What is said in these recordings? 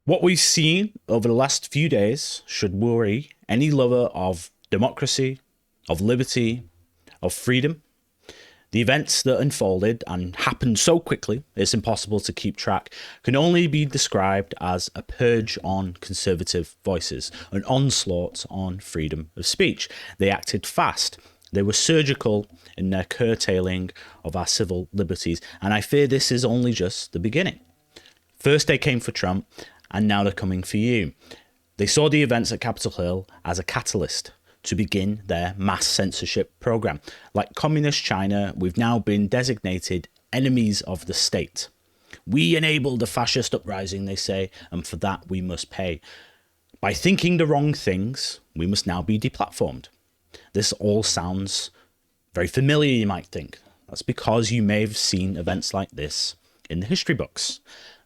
What we've seen over the last few days should worry any lover of democracy, of liberty, of freedom. The events that unfolded and happened so quickly it's impossible to keep track can only be described as a purge on conservative voices, an onslaught on freedom of speech. They acted fast. They were surgical in their curtailing of our civil liberties, and I fear this is only just the beginning. First they came for Trump, and now they're coming for you. They saw the events at Capitol Hill as a catalyst to begin their mass censorship program. Like communist China, we've now been designated enemies of the state. We enabled the fascist uprising, they say, and for that we must pay. By thinking the wrong things, we must now be deplatformed. This all sounds very familiar, you might think. That's because you may have seen events like this in the history books.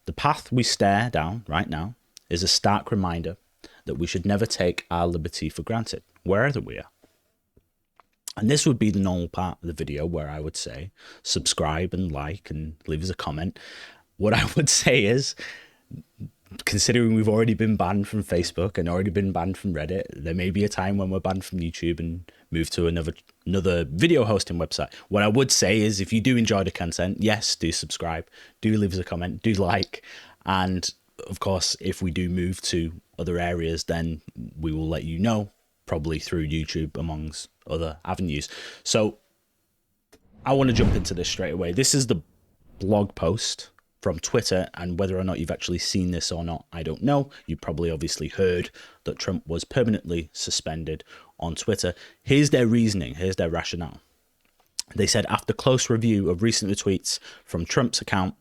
The path we stare down right now is a stark reminder that we should never take our liberty for granted, wherever we are. And this would be the normal part of the video where I would say, subscribe and like and leave us a comment. What I would say is, considering we've already been banned from Facebook and already been banned from Reddit, there may be a time when we're banned from YouTube and move to another video hosting website. What I would say is, if you do enjoy the content, yes, do subscribe, do leave us a comment, do like, and of course, if we do move to other areas, then we will let you know, probably through YouTube, amongst other avenues. So I want to jump into this straight away. This is the blog post from Twitter, and whether or not you've actually seen this or not, I don't know. You probably obviously heard that Trump was permanently suspended on Twitter. Here's their reasoning, here's their rationale. They said, after close review of recent retweets from Trump's account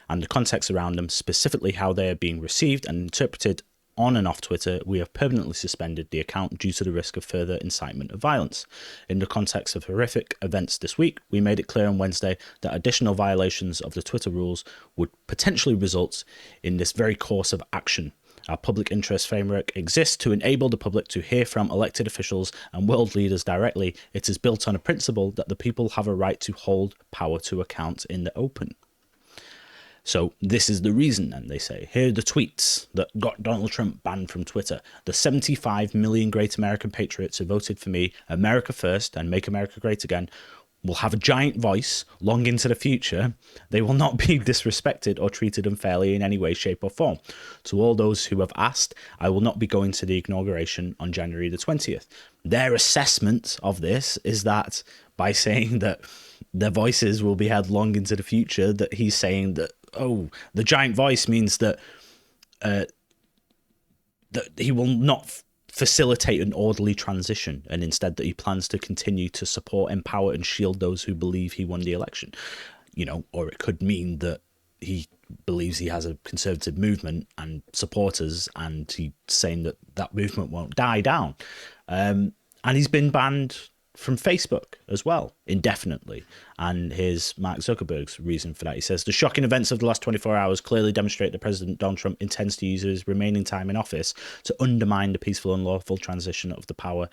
and the context around them, specifically how they are being received and interpreted on and off Twitter, we have permanently suspended the account due to the risk of further incitement of violence. In the context of horrific events this week, we made it clear on Wednesday that additional violations of the Twitter rules would potentially result in this very course of action. Our public interest framework exists to enable the public to hear from elected officials and world leaders directly. It is built on a principle that the people have a right to hold power to account in the open. So this is the reason, then, they say. Here are the tweets that got Donald Trump banned from Twitter. The 75 million great American patriots who voted for me, America first, and Make America Great Again, will have a giant voice long into the future. They will not be disrespected or treated unfairly in any way, shape or form. To all those who have asked, I will not be going to the inauguration on January the 20th. Their assessment of this is that by saying that their voices will be heard long into the future, that he's saying that, oh, the giant voice means that that he will not facilitate an orderly transition, and instead that he plans to continue to support, empower and shield those who believe he won the election. You know, or it could mean that he believes he has a conservative movement and supporters, and he's saying that that movement won't die down. And he's been banned from Facebook as well, indefinitely. And here's Mark Zuckerberg's reason for that. He says, the shocking events of the last 24 hours clearly demonstrate that President Donald Trump intends to use his remaining time in office to undermine the peaceful and lawful transition of power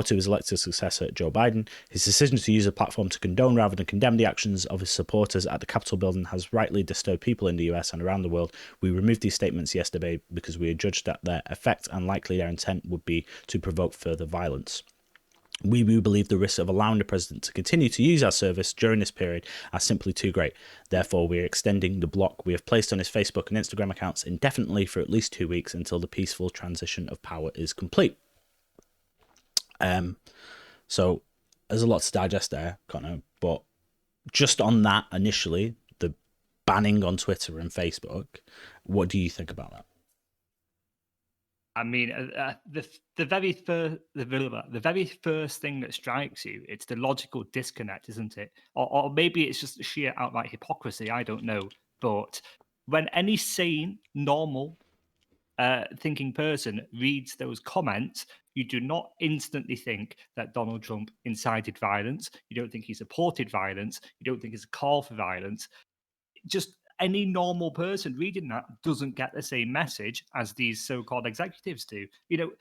to his elected successor, Joe Biden. His decision to use a platform to condone rather than condemn the actions of his supporters at the Capitol building has rightly disturbed people in the US and around the world. We removed these statements yesterday because we had judged that their effect and likely their intent would be to provoke further violence. We believe the risks of allowing the president to continue to use our service during this period are simply too great. Therefore, we are extending the block we have placed on his Facebook and Instagram accounts indefinitely for at least 2 weeks until the peaceful transition of power is complete. So there's a lot to digest there, Connor, but just on that initially, the banning on Twitter and Facebook, what do you think about that? I mean, the very first thing that strikes you, it's the logical disconnect, isn't it? Or maybe it's just sheer outright hypocrisy. I don't know. But when any sane, normal, thinking person reads those comments, you do not instantly think that Donald Trump incited violence. You don't think he supported violence. You don't think it's a call for violence. Just any normal person reading that doesn't get the same message as these so-called executives do. You know,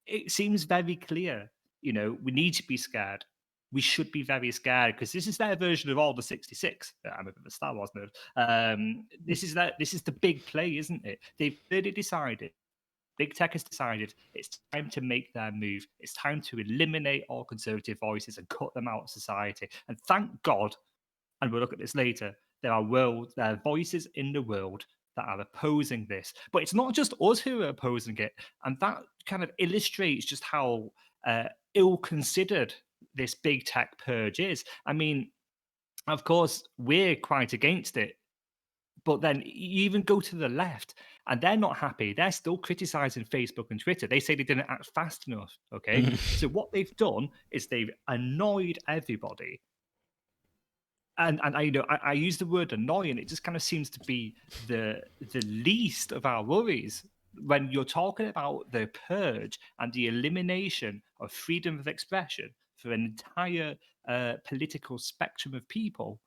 it seems very clear, you know, we need to be scared. we should be very scared because this is their version of Order 66. I'm a bit of a Star Wars nerd. This is the big play, isn't it? They've already decided. Big tech has decided it's time to make their move. It's time to eliminate all conservative voices and cut them out of society. And thank God, and we'll look at this later, there are voices in the world that are opposing this. But it's not just us who are opposing it. And that kind of illustrates just how ill-considered this big tech purge is. I mean, of course, we're quite against it. But then you even go to the left and they're not happy. They're still criticizing Facebook and Twitter. They say they didn't act fast enough. Okay. So what they've done is they've annoyed everybody. And I use the word annoying. It just kind of seems to be the least of our worries when you're talking about the purge and the elimination of freedom of expression for an entire political spectrum of people.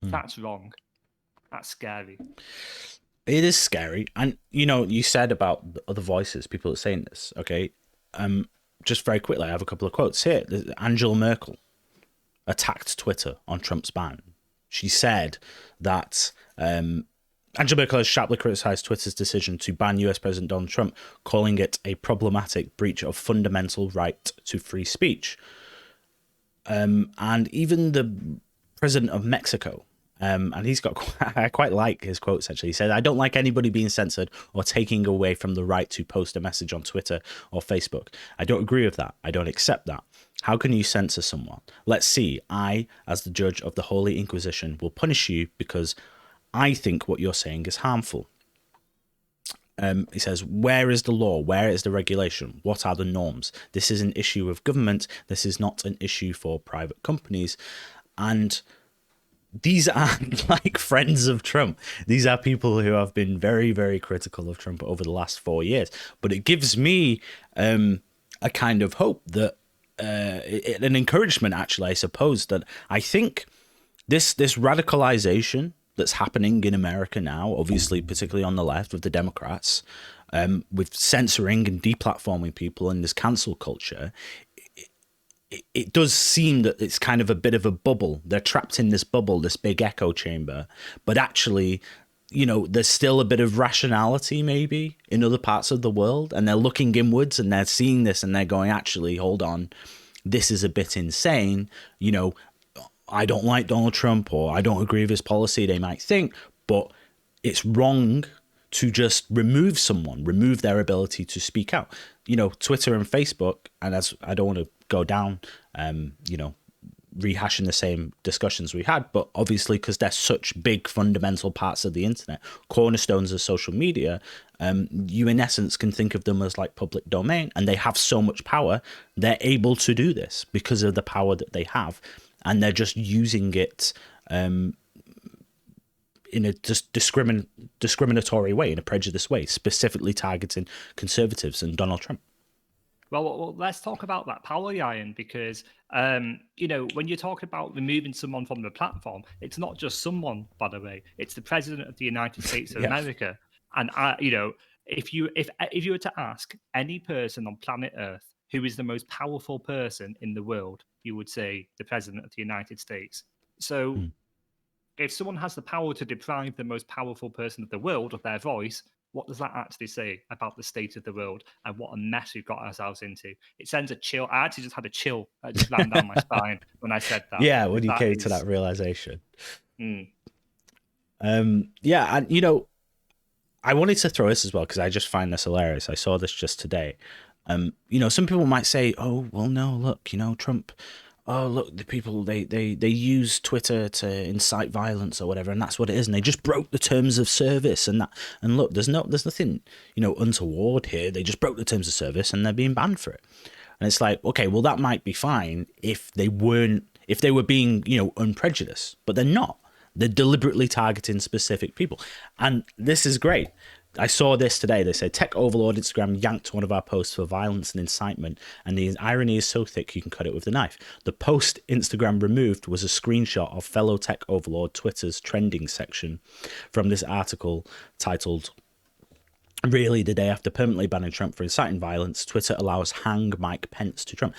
That's wrong. That's scary. It is scary. And, you said about the other voices, people are saying this, okay? Just very quickly, I have a couple of quotes here. Angela Merkel attacked Twitter on Trump's ban. She said that Angela Merkel has sharply criticized Twitter's decision to ban US President Donald Trump, calling it a problematic breach of fundamental right to free speech. And even the president of Mexico, and he's got I quite like his quotes actually. He said, "I don't like anybody being censored or taking away from the right to post a message on Twitter or Facebook. I don't agree with that. I don't accept that. How can you censor someone? Let's see. I, as the judge of the Holy Inquisition, will punish you because I think what you're saying is harmful." He says, where is the law? Where is the regulation? What are the norms? This is an issue of government. This is not an issue for private companies. And these aren't like friends of Trump. These are people who have been very, very critical of Trump over the last 4 years. But it gives me a kind of hope that an encouragement, actually, I suppose, that I think this radicalization that's happening in America now, obviously, particularly on the left with the Democrats, with censoring and deplatforming people and this cancel culture, it does seem that it's kind of a bit of a bubble. They're trapped in this bubble, this big echo chamber. But actually, there's still a bit of rationality maybe in other parts of the world. And they're looking inwards and they're seeing this and they're going, actually, hold on, this is a bit insane. I don't like Donald Trump or I don't agree with his policy, they might think, but it's wrong to just remove their ability to speak out. Twitter and Facebook, and as I don't want to go down, rehashing the same discussions we had, but obviously because they're such big fundamental parts of the internet, cornerstones of social media, you in essence can think of them as like public domain, and they have so much power. They're able to do this because of the power that they have. And they're just using it in a just discriminatory way, in a prejudiced way, specifically targeting conservatives and Donald Trump. Well, let's talk about that power, Ian, because, when you're talking about removing someone from the platform, it's not just someone, by the way. It's the president of the United States of America. And, if you were to ask any person on planet Earth who is the most powerful person in the world, you would say the president of the United States. So if someone has the power to deprive the most powerful person of the world of their voice, what does that actually say about the state of the world and what a mess we've got ourselves into? It sends a chill. I actually just had a chill that just ran down my spine when I said that. Yeah, when you came to that realization. And I wanted to throw this as well because I just find this hilarious. I saw this just today. Some people might say, oh, well, no, look, Trump, oh, look, the people, they use Twitter to incite violence or whatever, and that's what it is. And they just broke the terms of service and that. And look, there's nothing, untoward here. They just broke the terms of service and they're being banned for it. And it's like, okay, well, that might be fine if they were being, unprejudiced, but they're not. They're deliberately targeting specific people. And this is great. I saw this today. They said tech overlord Instagram yanked one of our posts for violence and incitement, and the irony is so thick you can cut it with a knife. The post Instagram removed was a screenshot of fellow tech overlord Twitter's trending section from this article titled, "Really, the day after permanently banning Trump for inciting violence, Twitter allows hang Mike Pence to Trump."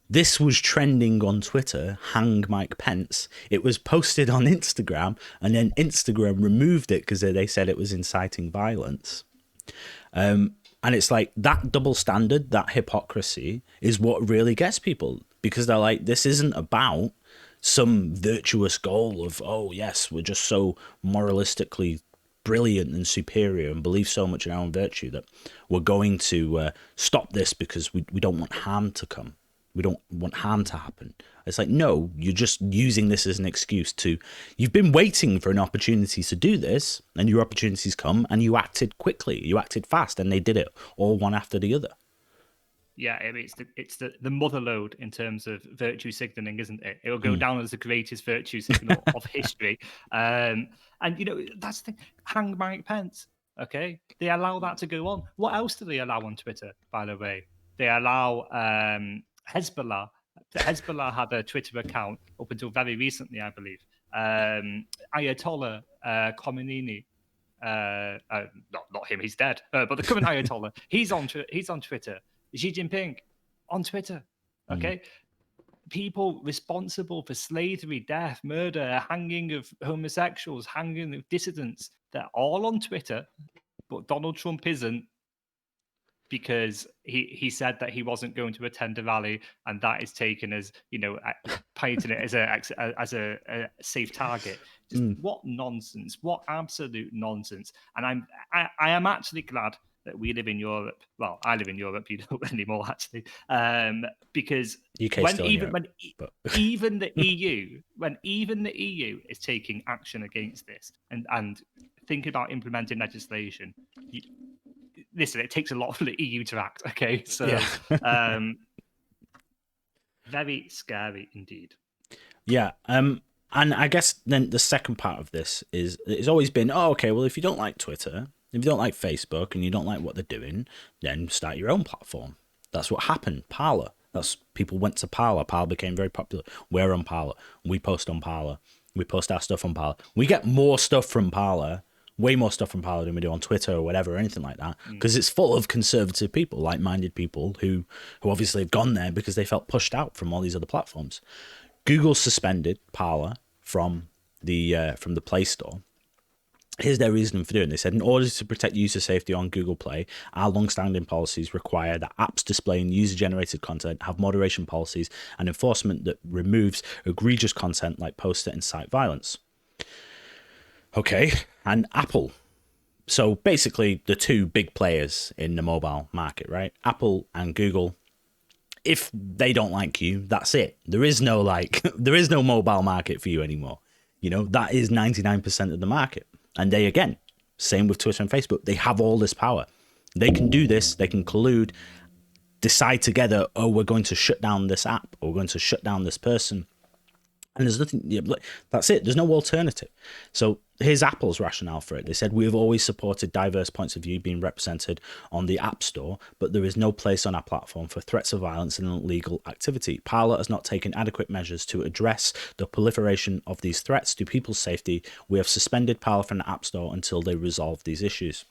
This was trending on Twitter, hang Mike Pence. It was posted on Instagram, and then Instagram removed it because they said it was inciting violence. And it's like that double standard, that hypocrisy is what really gets people, because they're like, this isn't about some virtuous goal of, oh, yes, we're just so moralistically brilliant and superior and believe so much in our own virtue that we're going to stop this because we don't want harm to come. We don't want harm to happen. It's like, no, you're just using this as an excuse to, you've been waiting for an opportunity to do this, and your opportunities come, and you acted quickly, you acted fast, and they did it all one after the other. Yeah, I mean, it's the mother lode in terms of virtue signaling, isn't it? It will go down as the greatest virtue signal of history. And that's the thing. Hang Mike Pence. Okay, they allow that to go on. What else do they allow on Twitter? By the way, they allow Hezbollah. Hezbollah had a Twitter account up until very recently, I believe. Ayatollah Khomeini. Not him, he's dead. But the current Ayatollah, he's on Twitter. Xi Jinping on Twitter. Okay. People responsible for slavery, death, murder, hanging of homosexuals, hanging of dissidents, they're all on Twitter, but Donald Trump isn't, because he said that he wasn't going to attend a rally, and that is taken as, painting it as a safe target. Just what nonsense! What absolute nonsense! And I am actually glad that we live in Europe. Well, I live in Europe. You don't anymore, actually, because UK still in Europe, but even the EU, when even the EU is taking action against this and thinking about implementing legislation. Listen, it takes a lot for the EU to act. Okay, so yeah. Very scary indeed. Yeah. And I guess then the second part of this is, it's always been, oh, okay, well, if you don't like Twitter, if you don't like Facebook, and you don't like what they're doing, then start your own platform. That's what happened. Parler. People went to Parler. Parler became very popular. We're on Parler. We post on Parler. We post our stuff on Parler. We get more stuff from Parler, way more stuff from Parler than we do on Twitter or whatever, or anything like that, because it's full of conservative people, like-minded people who obviously have gone there because they felt pushed out from all these other platforms. Google suspended Parler from the Play Store. Here's their reasoning for doing this. They said, in order to protect user safety on Google Play, our long-standing policies require that apps displaying user-generated content have moderation policies and enforcement that removes egregious content like posts that incite violence. Okay, and Apple. So basically the two big players in the mobile market, right? Apple and Google. If they don't like you, that's it. There is no there is no mobile market for you anymore. That is 99% of the market. And they, again, same with Twitter and Facebook, they have all this power. They can do this, they can collude, decide together, oh, we're going to shut down this app, or we're going to shut down this person. And there's nothing, that's it. There's no alternative. So here's Apple's rationale for it. They said, we have always supported diverse points of view being represented on the App Store, but there is no place on our platform for threats of violence and illegal activity. Parler has not taken adequate measures to address the proliferation of these threats to people's safety. We have suspended Parler from the App Store until they resolve these issues.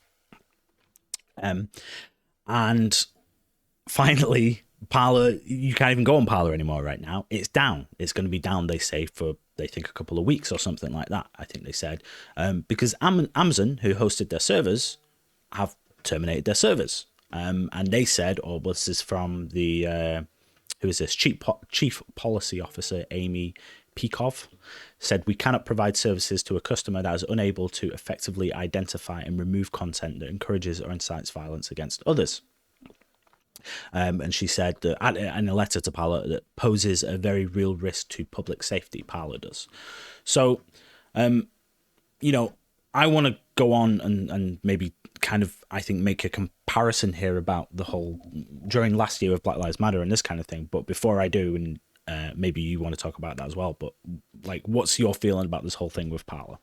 And finally, Parler, you can't even go on Parler anymore right now. It's down. It's going to be down, they say, for, they think, a couple of weeks or something like that, I think they said. Because Amazon, who hosted their servers, have terminated their servers. And they said, or this is from the, who is this? Chief Policy Officer Amy Peekov, said, we cannot provide services to a customer that is unable to effectively identify and remove content that encourages or incites violence against others. And she said that in a letter to Parler, that poses a very real risk to public safety. Parler does. So, I want to go on and maybe kind of, I think, make a comparison here about the whole during last year of Black Lives Matter and this kind of thing. But before I do, and maybe you want to talk about that as well, but what's your feeling about this whole thing with Parler?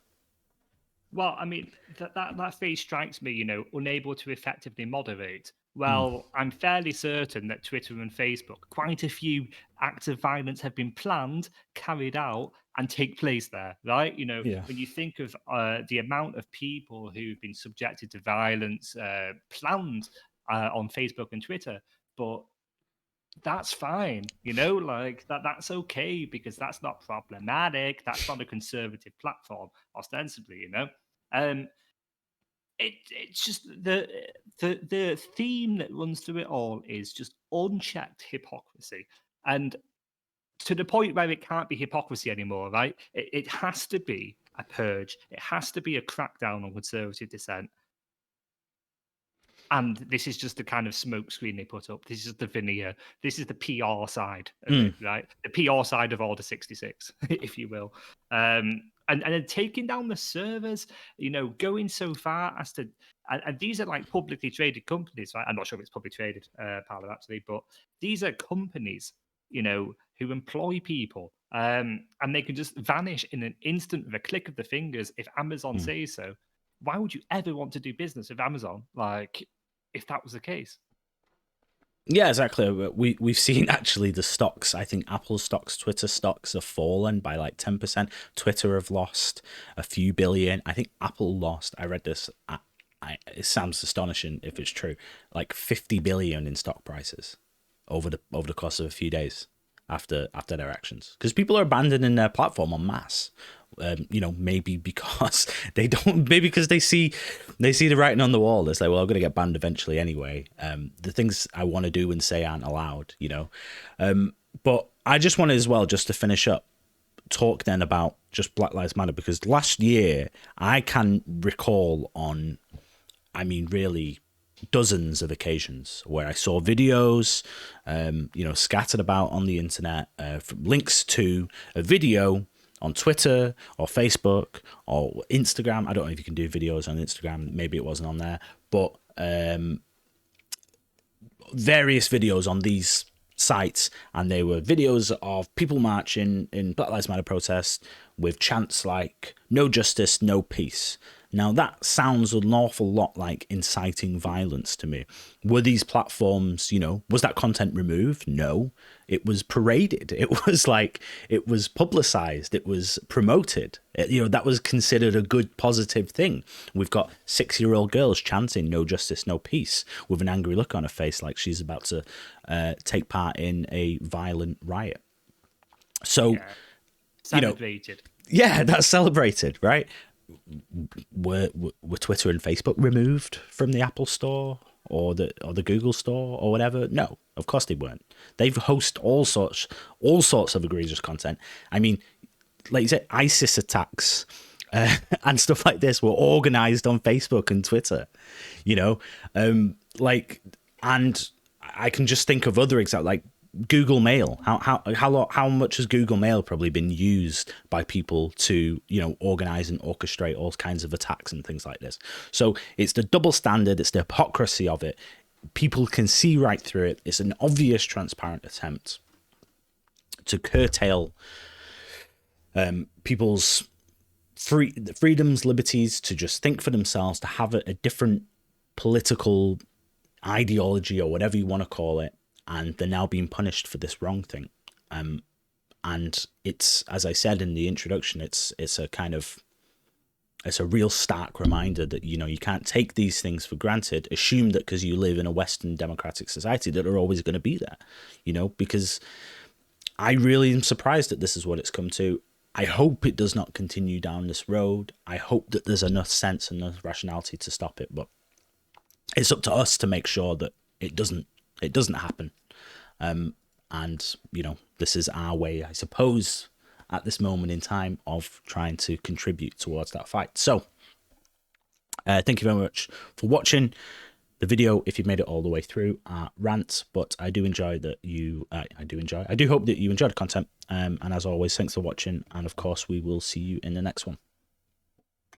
Well, I mean, that phrase strikes me, unable to effectively moderate. Well, I'm fairly certain that Twitter and Facebook, quite a few acts of violence have been planned, carried out, and take place there, right? When you think of the amount of people who've been subjected to violence planned on Facebook and Twitter, but that's fine, like that's okay because that's not problematic. That's not a conservative platform, ostensibly, It's just the theme that runs through it all is just unchecked hypocrisy. And to the point where it can't be hypocrisy anymore, right? It has to be a purge. It has to be a crackdown on conservative dissent. And this is just the kind of smokescreen they put up. This is the veneer. This is the PR side of it, right? The PR side of Order 66, if you will. And then taking down the servers, going so far as to, and these are like publicly traded companies, right? I'm not sure if it's publicly traded, Paolo, actually, but these are companies, who employ people, and they can just vanish in an instant with a click of the fingers if Amazon says so. Why would you ever want to do business with Amazon? Like, if that was the case. Yeah, exactly. We've seen actually the stocks. I think Apple stocks, Twitter stocks have fallen by like 10%. Twitter have lost a few billion. I think Apple lost. I read this. It sounds astonishing if it's true. Like 50 billion in stock prices over the course of a few days after their actions, because people are abandoning their platform en masse. Maybe because they don't, maybe because they see the writing on the wall. It's like, well, I'm going to get banned eventually anyway. The things I want to do and say aren't allowed, But I just wanted as well, just to finish up, talk then about just Black Lives Matter, because last year I can recall on, really dozens of occasions where I saw videos, scattered about on the internet, from links to a video on Twitter or Facebook or Instagram. I don't know if you can do videos on Instagram. Maybe it wasn't on there, but various videos on these sites, and they were videos of people marching in Black Lives Matter protests with chants like "No justice, no peace." Now that sounds an awful lot like inciting violence to me. Were these platforms, was that content removed? No, it was paraded. It was publicized. It was promoted. That was considered a good, positive thing. We've got 6-year-old girls chanting "No justice, no peace" with an angry look on her face, like she's about to take part in a violent riot. So, celebrated. That's celebrated, right? Were Twitter and Facebook removed from the Apple Store or the Google Store or whatever? No, of course they weren't. They've host all sorts of egregious content. I mean, like you said, ISIS attacks and stuff like this were organized on Facebook and Twitter. And I can just think of other examples, like Google Mail. How much has Google Mail probably been used by people to organize and orchestrate all kinds of attacks and things like this? So it's the double standard, it's the hypocrisy of it. People can see right through it. It's an obvious, transparent attempt to curtail people's freedoms, liberties, to just think for themselves, to have a different political ideology or whatever you want to call it. And they're now being punished for this wrong thing. And it's, as I said in the introduction, it's a real stark reminder that, you can't take these things for granted, assume that because you live in a Western democratic society that they're always going to be there, because I really am surprised that this is what it's come to. I hope it does not continue down this road. I hope that there's enough sense and enough rationality to stop it, but it's up to us to make sure that it doesn't happen. And this is our way, I suppose, at this moment in time, of trying to contribute towards that fight. So thank you very much for watching the video. If you've made it all the way through, rant, but I do enjoy that I do hope that you enjoyed the content. And as always, thanks for watching. And of course, we will see you in the next one.